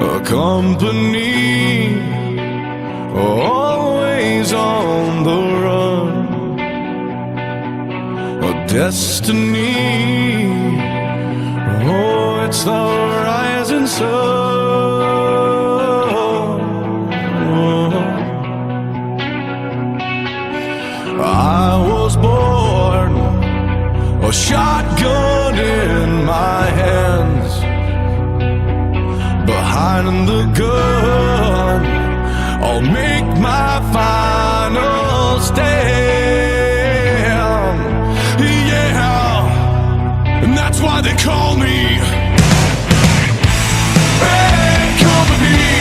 a company, always on the run, a destiny. Oh, it's the rising sun. I was born, a shotgun in my hands, behind the gun, I'll make my final stand. Yeah, and that's why they call me Bad Company.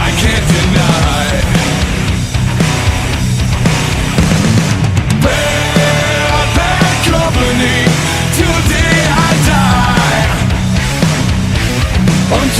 I can't deny bad company till the day I die. Until